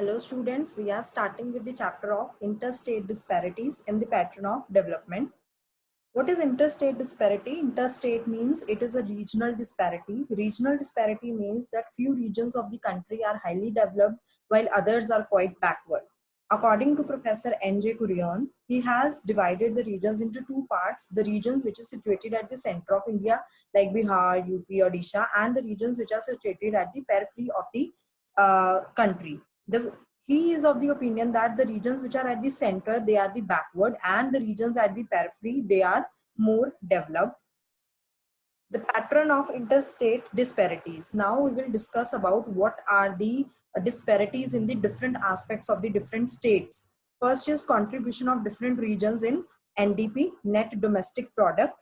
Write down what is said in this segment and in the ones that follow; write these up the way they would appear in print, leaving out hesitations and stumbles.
Hello students, we are starting with the chapter of interstate disparities in the pattern of development. What is interstate disparity? Interstate means it is a regional disparity. Regional disparity means that few regions of the country are highly developed while others are quite backward. According to Professor N.J. Kurian, he has divided the regions into two parts, the regions which is situated at the center of India like Bihar, UP, Odisha, and the regions which are situated at the periphery of the country. He is of the opinion that the regions which are at the center, they are the backward, and the regions at the periphery, they are more developed. The pattern of interstate disparities. Now we will discuss about what are the disparities in the different aspects of the different states. First is contribution of different regions in NDP, net domestic product.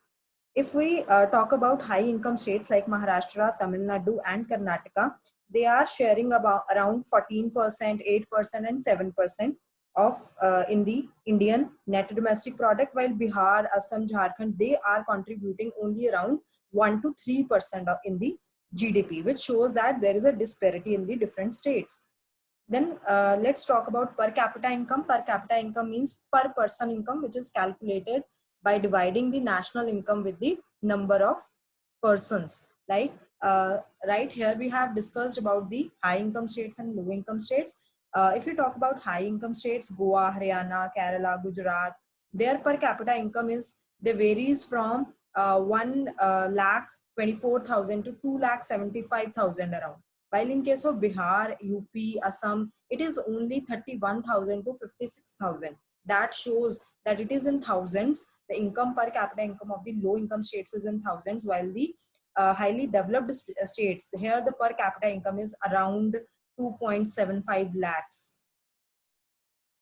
If we talk about high income states like Maharashtra, Tamil Nadu and Karnataka, they are sharing about around 14%, 8% and 7% of in the Indian net domestic product, while Bihar, Assam, Jharkhand, they are contributing only around 1 to 3% in the GDP, which shows that there is a disparity in the different states. Then let's talk about per capita income. Per capita income means per person income, which is calculated by dividing the national income with the number of persons. Like right here, we have discussed about the high income states and low income states. If you talk about high income states, Goa, Haryana, Kerala, Gujarat, their per capita income is, they varies from 1 lakh 24,000 to 2 lakh 75,000 around. While in case of Bihar, UP, Assam, it is only 31,000 to 56,000. That shows that it is in thousands. The income per capita income of the low income states is in thousands, while the highly developed states, here the per capita income is around 2.75 lakhs.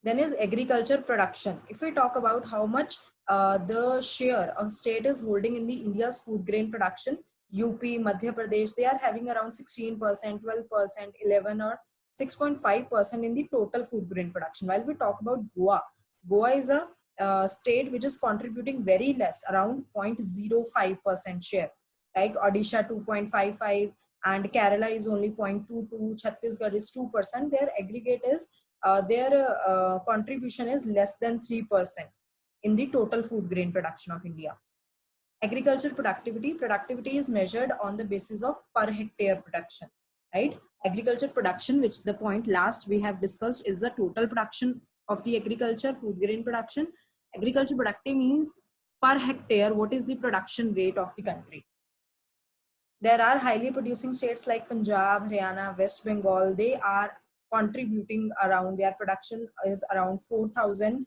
Then is agriculture production. If we talk about how much the share a state is holding in the India's food grain production, UP, Madhya Pradesh, they are having around 16%, 12%, 11 or 6.5% in the total food grain production. While we talk about Goa, Goa is a state which is contributing very less, around 0.05% share. Like Odisha 2.55 and Kerala is only 0.22, Chhattisgarh is 2%. Their aggregate is their contribution is less than 3% in the total food grain production of India. Agriculture productivity is measured on the basis of per hectare production, right? Agriculture production, which the point last we have discussed, is the total production of the agriculture food grain production. Agriculture productive means per hectare what is the production rate of the country. There are highly producing states like Punjab, Haryana, West Bengal. They are contributing around, their production is around 4,000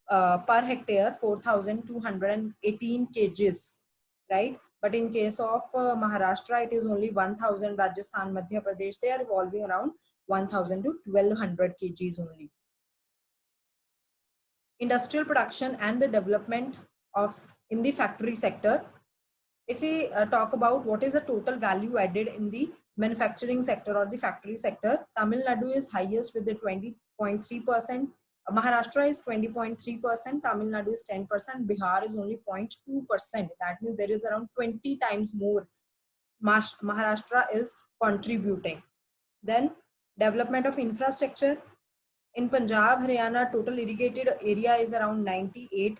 per hectare, 4,218 kgs, right? But in case of Maharashtra, it is only 1,000. Rajasthan, Madhya Pradesh, they are evolving around 1,000 to 1,200 kgs only. Industrial production and the development of in the factory sector. If we talk about what is the total value added in the manufacturing sector or the factory sector, Tamil Nadu is highest with the 20.3%. Maharashtra is 20.3%, Tamil Nadu is 10%, Bihar is only 0.2%. That means there is around 20 times more Maharashtra is contributing. Then development of infrastructure. In Punjab, Haryana, total irrigated area is around 98.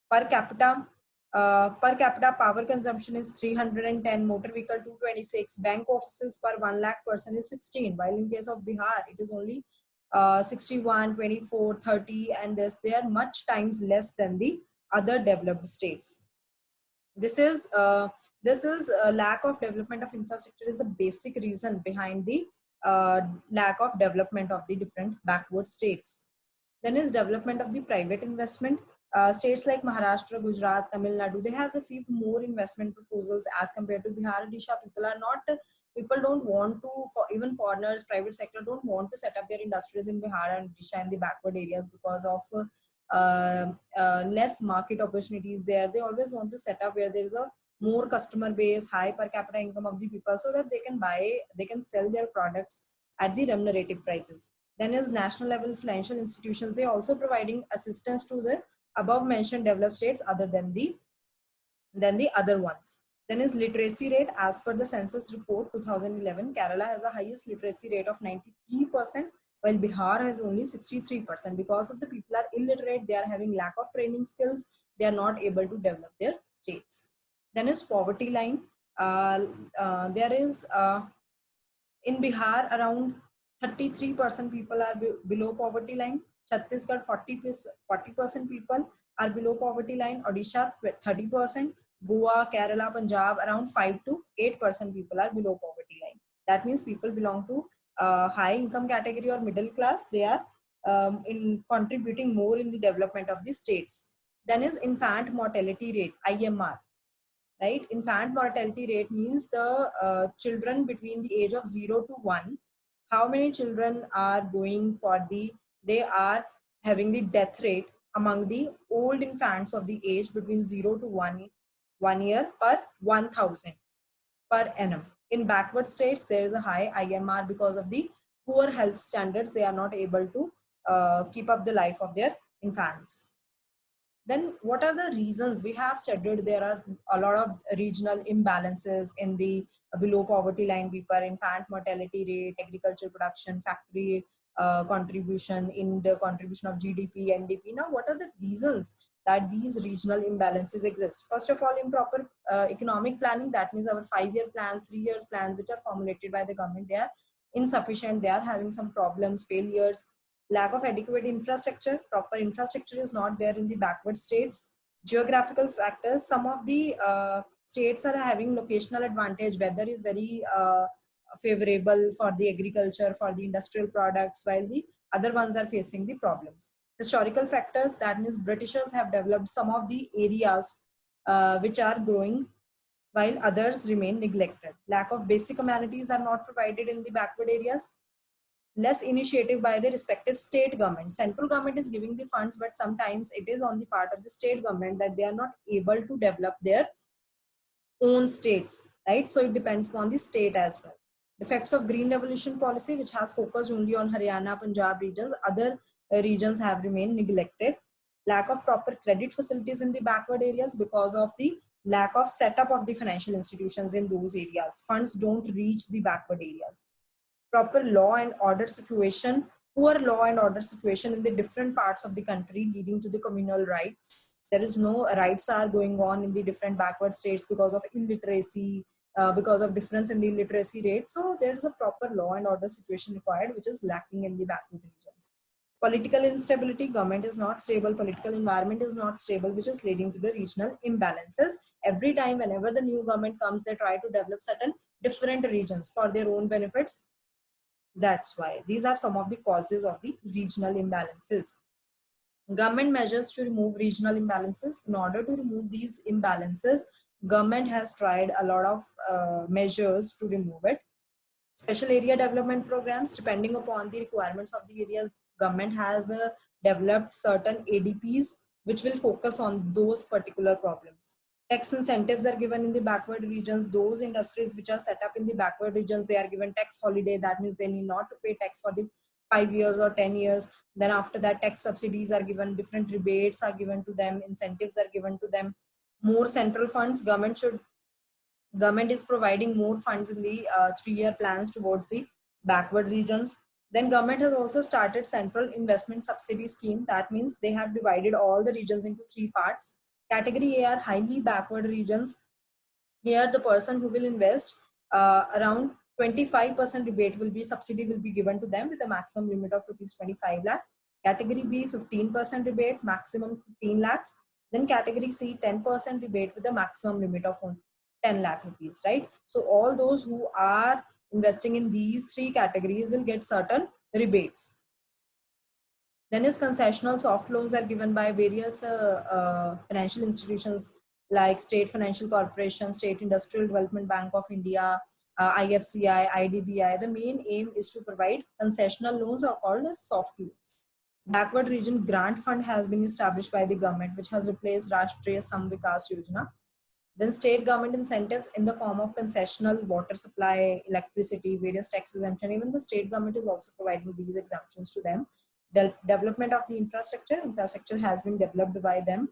Per capita power consumption is 310, motor vehicle 226, bank offices per 1 lakh person is 16, while in case of Bihar, it is only 61, 24, 30, and they are much times less than the other developed states. This is a lack of development of infrastructure is the basic reason behind the lack of development of the different backward states. Then is development of the private investment. States like Maharashtra, Gujarat, Tamil Nadu, they have received more investment proposals as compared to Bihar, Odisha. People don't want to, for even foreigners, private sector don't want to set up their industries in Bihar and Odisha in the backward areas because of less market opportunities there. They always want to set up where there is a more customer base, high per capita income of the people, so that they can sell their products at the remunerative prices. Then is national level financial institutions. They also providing assistance to the above mentioned developed states other than the other ones. Then is literacy rate. As per the census report 2011, Kerala has the highest literacy rate of 93%, while Bihar has only 63%. Because of the people are illiterate, they are having lack of training skills, they are not able to develop their states. Then is poverty line. There is in Bihar around 33% people are below poverty line. Chhattisgarh 40% people are below poverty line. Odisha 30%. Goa, Kerala, Punjab around 5 to 8% people are below poverty line. That means people belong to high income category or middle class. They are in contributing more in the development of the states. Then is infant mortality rate, IMR. Right, infant mortality rate means the children between the age of 0 to 1, how many children are going for the, they are having the death rate among the old infants of the age between 0 to 1 year per 1000 per annum. In backward states, there is a high IMR because of the poor health standards. They are not able to keep up the life of their infants. Then what are the reasons? We have studied there are a lot of regional imbalances in the below poverty line people, infant mortality rate, agricultural production, factory contribution, in the contribution of GDP, NDP. Now, what are the reasons that these regional imbalances exist? First of all, improper economic planning. That means our 5-year plans, 3 years plans, which are formulated by the government, they are insufficient. They are having some problems, failures. Lack of adequate infrastructure. Proper infrastructure is not there in the backward states. Geographical factors. Some of the states are having locational advantage. Weather is very favorable for the agriculture, for the industrial products, while the other ones are facing the problems. Historical factors. That means Britishers have developed some of the areas which are growing while others remain neglected. Lack of basic amenities are not provided in the backward areas. Less initiative by the respective state government. Central government is giving the funds, but sometimes it is on the part of the state government that they are not able to develop their own states, right? So it depends upon the state as well. Effects of green revolution policy, which has focused only on Haryana, Punjab regions, other regions have remained neglected. Lack of proper credit facilities in the backward areas because of the lack of setup of the financial institutions in those areas. Funds don't reach the backward areas. Proper law and order situation, poor law and order situation in the different parts of the country, leading to the communal rights. There is no rights are going on in the different backward states because of illiteracy, because of difference in the literacy rate. So there is a proper law and order situation required, which is lacking in the backward regions. Political instability, government is not stable, political environment is not stable, which is leading to the regional imbalances. Every time, whenever the new government comes, they try to develop certain different regions for their own benefits. That's why these are some of the causes of the regional imbalances. Government measures to remove regional imbalances. In order to remove these imbalances, government has tried a lot of measures to remove it. Special area development programs, depending upon the requirements of the areas, government has developed certain ADPs which will focus on those particular problems. Tax incentives are given in the backward regions. Those industries which are set up in the backward regions, they are given tax holiday. That means they need not to pay tax for the 5 years or 10 years. Then after that, tax subsidies are given, different rebates are given to them, incentives are given to them. More central funds, government is providing more funds in the 3-year plans towards the backward regions. Then government has also started central investment subsidy scheme. That means they have divided all the regions into 3 parts. Category A are highly backward regions. Here the person who will invest around 25% rebate will be, subsidy will be given to them with a maximum limit of rupees 25 lakh. Category B 15% rebate, maximum 15 lakhs. Then category C 10% rebate with a maximum limit of 10 lakh rupees, right? So all those who are investing in these 3 categories will get certain rebates. Then is concessional soft loans are given by various financial institutions like State Financial Corporation, State Industrial Development Bank of India, IFCI, IDBI. The main aim is to provide concessional loans, or called as soft loans. Backward region grant fund has been established by the government, which has replaced Rashtriya Samvikas Yojana. Then state government incentives in the form of concessional water supply, electricity, various tax exemption. Even the state government is also providing these exemptions to them. Development of the infrastructure has been developed by them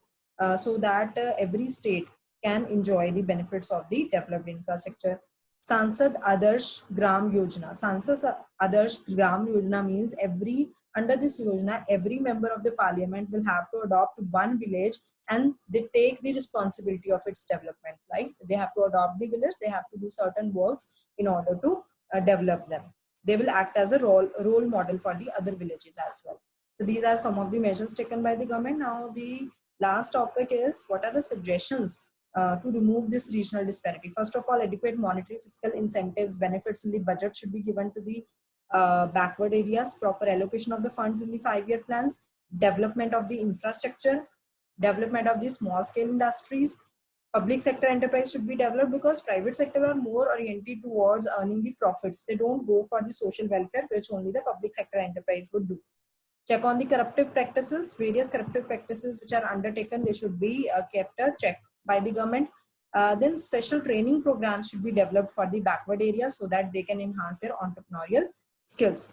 so that every state can enjoy the benefits of the developed infrastructure. Sansad Adarsh Gram Yojana. Sansad Adarsh Gram Yojana means under this Yojana, every member of the parliament will have to adopt one village and they take the responsibility of its development. Like they have to adopt the village, they have to do certain works in order to develop them. They will act as a role model for the other villages as well. So these are some of the measures taken by the government. Now the last topic is what are the suggestions to remove this regional disparity. First of all, adequate monetary fiscal incentives, benefits in the budget should be given to the backward areas, proper allocation of the funds in the 5-year plans, development of the infrastructure, development of the small scale industries. Public sector enterprise should be developed because private sector are more oriented towards earning the profits. They don't go for the social welfare, which only the public sector enterprise would do. Check on the corruptive practices. Various corruptive practices which are undertaken, they should be kept a check by the government. Then special training programs should be developed for the backward areas so that they can enhance their entrepreneurial skills.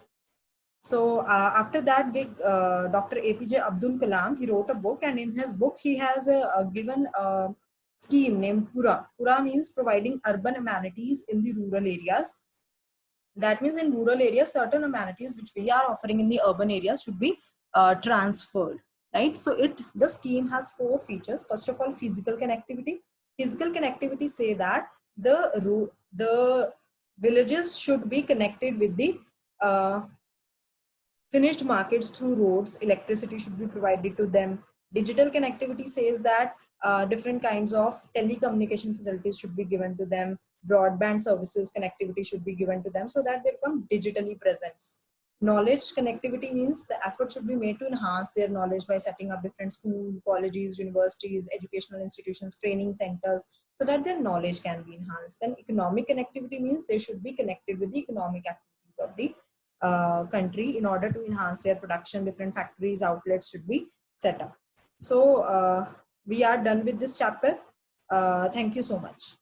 So after that, Dr. APJ Abdul Kalam, he wrote a book, and in his book, he has given a scheme named Pura. Pura means providing urban amenities in the rural areas. That means in rural areas, certain amenities which we are offering in the urban areas should be transferred, right? So the scheme has 4 features. First of all, physical connectivity. Physical connectivity say that the villages should be connected with the finished markets through roads. Electricity should be provided to them. Digital connectivity says that different kinds of telecommunication facilities should be given to them. Broadband services connectivity should be given to them so that they become digitally present. Knowledge connectivity means the effort should be made to enhance their knowledge by setting up different schools, colleges, universities, educational institutions, training centers, so that their knowledge can be enhanced. Then economic connectivity means they should be connected with the economic activities of the country in order to enhance their production. Different factories, outlets should be set up. So we are done with this chapter. Thank you so much.